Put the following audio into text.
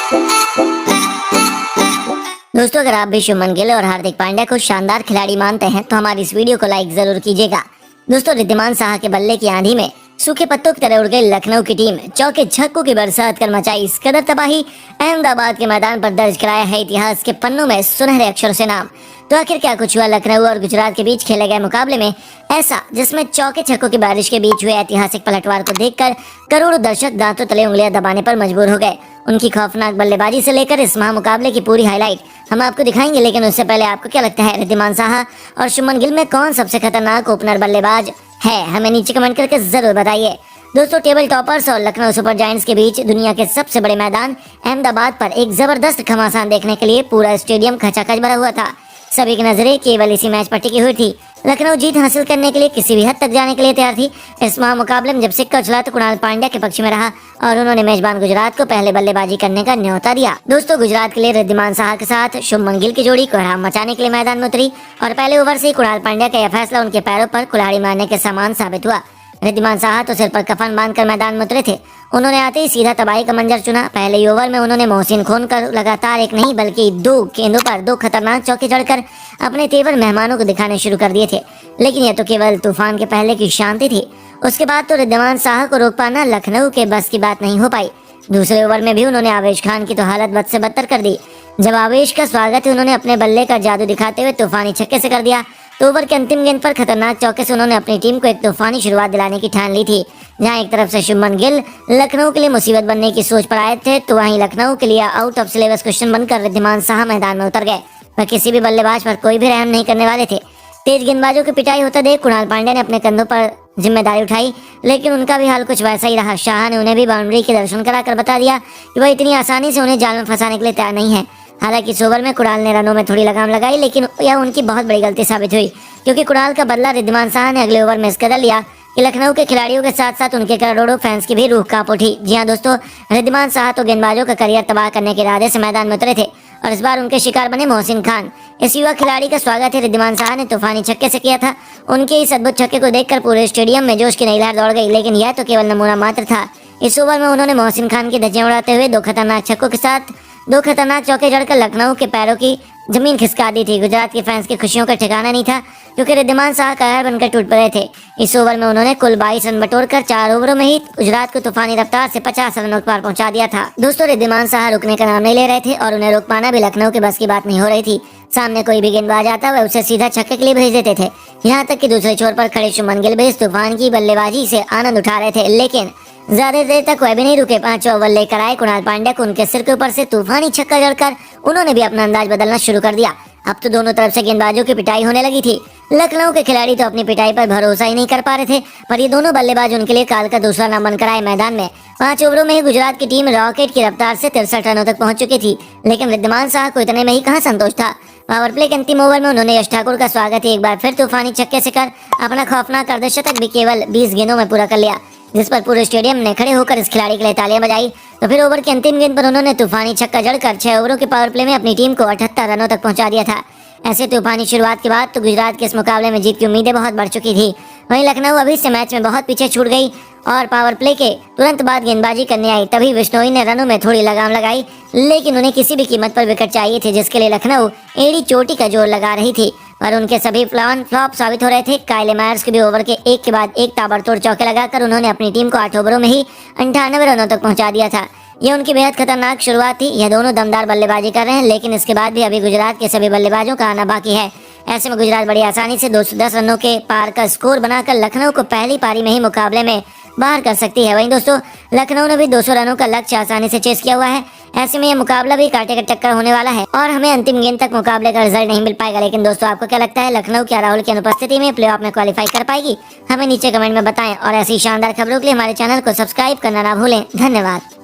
दोस्तों, अगर आप भी शुभमन गिल और हार्दिक पांड्या को शानदार खिलाड़ी मानते हैं तो हमारी इस वीडियो को लाइक जरूर कीजिएगा। दोस्तों, रिद्धिमान साहा के बल्ले की आंधी में सूखे पत्तों की तरह उड़ गई लखनऊ की टीम, चौके छक्कों की बरसात कर मचाई इस कदर तबाही, अहमदाबाद के मैदान पर दर्ज कराया है इतिहास के पन्नों में सुनहरे अक्षरों से नाम। तो आखिर क्या कुछ हुआ लखनऊ और गुजरात के बीच खेले गए मुकाबले में ऐसा, जिसमें चौके छक्कों की बारिश के बीच हुए ऐतिहासिक पलटवार को देखकर करोड़ों दर्शक दांतों तले उंगलियां दबाने पर मजबूर हो गए। उनकी खौफनाक बल्लेबाजी से लेकर इस महामुकाबले की पूरी हाईलाइट हम आपको दिखाएंगे, लेकिन उससे पहले आपको क्या लगता है रिद्धिमान साहा और शुभमन गिल में कौन सबसे खतरनाक ओपनर बल्लेबाज है? हमें नीचे कमेंट करके जरूर बताइए। दोस्तों, टेबल टॉपर्स और लखनऊ सुपर जायंट्स के बीच दुनिया के सबसे बड़े मैदान अहमदाबाद पर एक जबरदस्त घमासान देखने के लिए पूरा स्टेडियम खचाखच भरा हुआ था। सभी की नजरें केवल इसी मैच पर टिकी हुई थी। लखनऊ जीत हासिल करने के लिए किसी भी हद तक जाने के लिए तैयार थी। इस महामुकाबले में जब सिक्का उछला तो कुणाल पांड्या के पक्ष में रहा और उन्होंने मेजबान गुजरात को पहले बल्लेबाजी करने का न्योता दिया। दोस्तों, गुजरात के लिए रिद्धिमान साहा के साथ शुभमन गिल की जोड़ी कोहराम मचाने के लिए मैदान में उतरी और पहले ओवर से ही कुणाल पांड्या का यह फैसला उनके पैरों पर कुल्हाड़ी मारने के समान साबित हुआ। रिद्धिमान साहा तो सिर पर कफन बांधकर मैदान में उतरे थे। उन्होंने आते ही सीधा तबाही का मंजर चुना। पहले ही ओवर में उन्होंने मोहसिन खोन कर लगातार एक नहीं बल्कि दो गेंदों पर दो खतरनाक चौके जड़कर अपने तेवर मेहमानों को दिखाने शुरू कर दिए थे। लेकिन यह तो केवल तूफान के पहले की शांति थी। उसके बाद तो रिद्धिमान साहा को रोक पाना लखनऊ के बस की बात नहीं हो पाई। दूसरे ओवर में भी उन्होंने आवेश खान की तो हालत बद से बदतर कर दी। जब आवेश का स्वागत ही उन्होंने अपने बल्ले का जादू दिखाते हुए तूफानी छक्के से कर दिया तो ओवर के अंतिम गेंद पर खतरनाक चौके से उन्होंने अपनी टीम को एक तूफानी शुरुआत दिलाने की ठान ली थी। जहां एक तरफ से शुभमन गिल लखनऊ के लिए मुसीबत बनने की सोच पर आए थे, तो वहीं लखनऊ के लिए आउट ऑफ सिलेबस क्वेश्चन बनकर रिद्धिमान साहा मैदान में उतर गए। वह किसी भी बल्लेबाज पर कोई भी रहम नहीं करने वाले थे। तेज गेंदबाजों की पिटाई होता देख कुणाल पांड्या ने अपने कंधों पर जिम्मेदारी उठाई, लेकिन उनका भी हाल कुछ वैसा ही रहा। शाह ने उन्हें भी बाउंड्री के दर्शन कराकर बता दिया कि वह इतनी आसानी से उन्हें जाल में फंसाने के लिए तैयार नहीं है। हालांकि इस ओवर में कुणाल ने रनों में थोड़ी लगाम लगाई, लेकिन यह उनकी बहुत बड़ी गलती साबित हुई, क्योंकि कुणाल का बदला रिद्धिमान साहा ने अगले ओवर में इस कदर लिया कि लखनऊ के खिलाड़ियों के साथ साथ उनके करोड़ों फैंस की भी रूह कांप उठी। जी हां दोस्तों, रिद्धिमान साहा तो गेंदबाजों का करियर तबाह करने के इरादे से मैदान में उतरे थे और इस बार उनके शिकार बने मोहसिन खान। इस युवा खिलाड़ी का स्वागत है रिद्धिमान साहा ने तूफानी छक्के से किया था। उनके इस अद्भुत छक्के को देखकर पूरे स्टेडियम में जोश की नई लहर दौड़ गई, लेकिन यह तो केवल नमूना मात्र था। इस ओवर में उन्होंने मोहसिन खान की धज्जियां उड़ाते हुए दो खतरनाक छक्कों के साथ दो खतरनाक चौके जड़कर लखनऊ के पैरों की जमीन खिसका दी थी। गुजरात के फैंस की खुशियों का ठिकाना नहीं था, क्योंकि रिद्धिमान साहा कहर बनकर टूट पड़े थे। इस ओवर में उन्होंने कुल 22 रन बटोरकर 4 ओवरों में ही गुजरात को तूफानी रफ्तार से 50 रनों पर पहुंचा दिया था। दोस्तों, रिद्धिमान साहा रुकने का नाम नहीं ले रहे थे और उन्हें रोक पाना भी लखनऊ के बस की बात नहीं हो रही थी। सामने कोई भी गेंदबाज आता वह उसे सीधा छक्के के लिए भेज देते थे। यहाँ तक कि दूसरे छोर पर खड़े शुभमन गिल भी इस तूफान की बल्लेबाजी से आनंद उठा रहे थे, लेकिन ज्यादा देर तक वह भी नहीं रुके। 5 ओवर लेकर आए कुणाल पांड्या को उनके सिर के ऊपर से तूफानी छक्का जड़कर उन्होंने भी अपना अंदाज बदलना शुरू कर दिया। अब तो दोनों तरफ से गेंदबाजों की पिटाई होने लगी थी। लखनऊ के खिलाड़ी तो अपनी पिटाई पर भरोसा ही नहीं कर पा रहे थे, पर ये दोनों बल्लेबाज उनके लिए काल का दूसरा नाम बनकर आए मैदान में। 5 ओवरों में ही गुजरात की टीम रॉकेट की रफ्तार से 63 रनों तक पहुंच चुकी थी, लेकिन रिद्धिमान साहा को इतने में ही कहां संतोष था। पावर प्ले के अंतिम ओवर में उन्होंने यश ठाकुर का स्वागत ही एक बार फिर तूफानी छक्के से कर अपना खौफनाक अर्धशतक भी केवल 20 गेंदों में पूरा कर लिया, जिस पर पूरे स्टेडियम ने खड़े होकर इस खिलाड़ी के लिए तालियां बजाई। तो फिर ओवर के अंतिम गेंद पर उन्होंने तूफानी छक्का जड़कर 6 ओवरों के पावर प्ले में अपनी टीम को 78 रनों तक पहुंचा दिया था। ऐसे तूफानी शुरुआत के बाद तो गुजरात के इस मुकाबले में जीत की उम्मीदें बहुत बढ़ चुकी थी। वहीं लखनऊ अभी से मैच में बहुत पीछे छूट गई और पावर प्ले के तुरंत बाद गेंदबाजी करने आई। तभी बिश्नोई ने रनों में थोड़ी लगाम लगाई, लेकिन उन्हें किसी भी कीमत पर विकेट चाहिए थे, जिसके लिए लखनऊ एड़ी चोटी का जोर लगा रही थी, पर उनके सभी प्लान फ्लॉप साबित हो रहे थे। काइले मायर्स के भी ओवर के एक के बाद एक ताबड़तोड़ चौके लगाकर उन्होंने अपनी टीम को 8 ओवरों में ही 98 रनों तक पहुंचा दिया था। यह उनकी बेहद खतरनाक शुरुआत थी। यह दोनों दमदार बल्लेबाजी कर रहे हैं, लेकिन इसके बाद भी अभी गुजरात के सभी बल्लेबाजों का आना बाकी है। ऐसे में गुजरात बड़ी आसानी से 210 रनों के पार का स्कोर बनाकर लखनऊ को पहली पारी में ही मुकाबले में बाहर कर सकती है। वहीं दोस्तों, लखनऊ ने भी 200 रनों का लक्ष्य आसानी से चेस किया हुआ है। ऐसे में यह मुकाबला भी कांटे का टक्कर होने वाला है और हमें अंतिम गेंद तक मुकाबले का रिजल्ट नहीं मिल पाएगा। लेकिन दोस्तों, आपको क्या लगता है, लखनऊ क्या राहुल की अनुपस्थिति में प्लेऑफ में क्वालिफाई कर पाएगी? हमें नीचे कमेंट में बताएं और ऐसी शानदार खबरों के लिए हमारे चैनल को सब्सक्राइब करना ना भूलें। धन्यवाद।